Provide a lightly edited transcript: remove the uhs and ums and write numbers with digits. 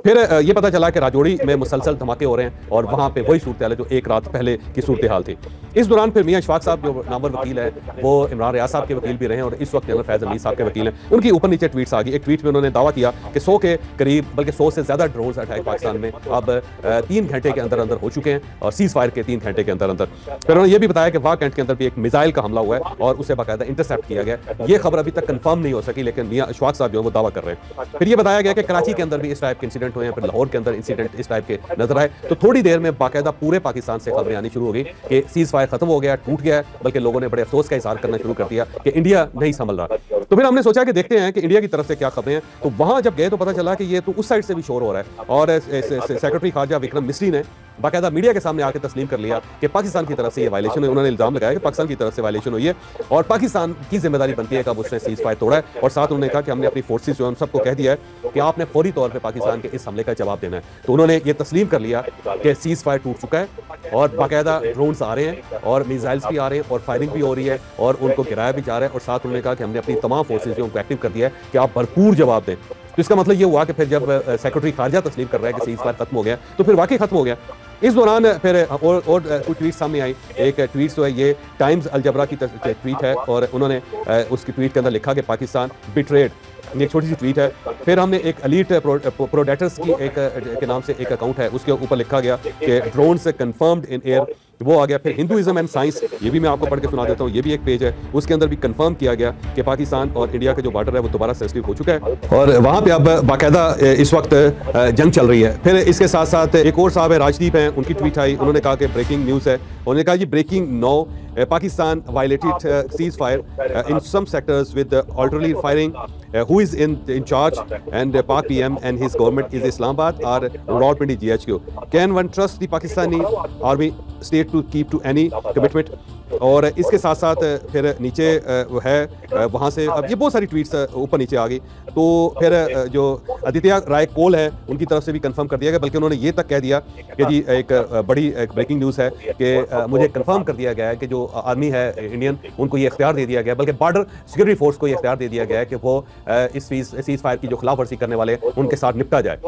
फिर ये पता चला कि राजौरी में मुसलसल धमाके हो रहे हैं और वहाँ पे वही सूरत हाल है जो एक रात पहले की सूरत हाल थी। इस दौरान फिर मियां इशफाक साहब जो नामवर वकील है वो इमरान रियाज साहब के वकील भी रहे और इस वक्त जनरल फैज़ अमीर साहब के वकील हैं। उनकी ऊपर नीचे ट्वीट्स आ गई। एक ट्वीट में उन्होंने दावा किया कि 100 के करीब बल्कि 100 से ज़्यादा ड्रोन्स अटैक पाकिस्तान में अब 3 घंटे के अंदर अंदर हो चुके हैं और सीज़ फायर के 3 घंटे के अंदर अंदर। फिर उन्होंने ये भी बताया कि वाह कैंट के अंदर भी एक मिसाइल का हमला हुआ है और उसे बाकायदा इंटरसेप्ट किया गया। ये खबर अभी तक कंफर्म नहीं हो सकी लेकिन मियां इशफाक साहब जो है वो दावा कर रहे हैं। फिर ये बताया गया कि कराची के अंदर भी इस टाइप के इंसिडेंट हुए हैं, फिर लाहौर के अंदर इंसिडेंट इस टाइप के नजर आए। तो थोड़ी देर में बाकायदा पूरे पाकिस्तान से खबरें आनी शुरू हो गई कि सीज़ फायर खत्म हो गया, टूट गया, बल्कि लोगों ने बड़े अफसोस का इजहार करना शुरू कर दिया कि इंडिया नहीं संभल रहा। तो फिर हमने सोचा कि देखते हैं कि इंडिया की तरफ से क्या खबरें हैं। तो वहां जब गए तो पता चला कि ये तो उस साइड से भी शोर हो रहा है और सेक्रेटरी खारजा विक्रम मिस्री ने बाकायदा मीडिया के सामने आकर तस्लीम कर लिया कि पाकिस्तान की तरफ से ये वायलेशन है। उन्होंने इल्जाम लगाया कि पाकिस्तान की तरफ से वायलेशन हुई है और पाकिस्तान की जिम्मेदारी बनती है कि अब उसने सीज़ फायर तोड़ा है। और साथ उन्होंने कहा कि हमने अपनी फोर्सेस जो है उन सबको कह दिया है कि आपने फौरी तौर पर पाकिस्तान के इस हमले का जवाब देना है। तो उन्होंने ये तस्लीम कर लिया कि सीज़ फायर टूट चुका है और बाकायदा ड्रोन्स आ रहे हैं और मिसाइल्स भी आ रहे हैं और फायरिंग भी हो रही है और उनको गिराया भी जा रहा है। और साथ उन्होंने कहा कि हमने अपनी तमाम फोर्सेज जो उनको एक्टिव कर दिया है कि आप भरपूर जवाब दें। तो इसका मतलब ये हुआ कि फिर जब सेक्रेटरी खारजा तस्लीम कर रहा है कि सीज़ फायर खत्म हो गया तो फिर वाकई खत्म हो गया। इस दौरान फिर और कुछ ट्वीट सामने आई। एक ट्वीट जो है ये टाइम्स अलजबरा की ट्वीट है और उन्होंने उसकी ट्वीट के अंदर लिखा कि पाकिस्तान बिट्रेड, एक छोटी सी ट्वीट है। फिर हमने एक एलीट प्रोडेटर्स की एक के नाम से एक अकाउंट है उसके ऊपर लिखा गया कि ड्रोन से कंफर्म्ड इन एयर, वो आ गया। फिर हिंदुइज्म एंड साइंस, ये भी मैं आपको पढ़ के सुना देता हूँ, ये भी एक पेज है, उसके अंदर भी कंफर्म किया गया कि पाकिस्तान और इंडिया का जो बॉर्डर है वो दोबारा सेंसिटिव हो चुका है और वहाँ पे अब बाकायदा इस वक्त जंग चल रही है। फिर इसके साथ साथ एक और साहब है राजदीप हैं, उनकी ट्वीट आई, उन्होंने कहा कि ब्रेकिंग न्यूज़ है। उन्होंने कहा जी breaking news, Pakistan violated ceasefire in some sectors with artillery firing. Who is in charge? And Pak PM and his government is Islamabad or Rawalpindi GHQ. Can one trust the Pakistani army state to keep to any commitment? और इसके साथ साथ फिर नीचे है वहाँ से अब ये बहुत सारी ट्वीट्स ऊपर नीचे आ गई। तो फिर जो आदित्य राय कोल है उनकी तरफ से भी कंफर्म कर दिया गया, बल्कि उन्होंने ये तक कह दिया कि जी एक बड़ी एक ब्रेकिंग न्यूज़ है कि मुझे कंफर्म कर दिया गया है कि जो आर्मी है इंडियन उनको ये इख्तियार दे दिया गया, बल्कि बॉर्डर सिक्योरिटी फोर्स को ये इख्तियार दे दिया गया है कि वो इस सीज़ फायर की जो खिलाफ वर्जी करने वाले उनके साथ निपटा जाए।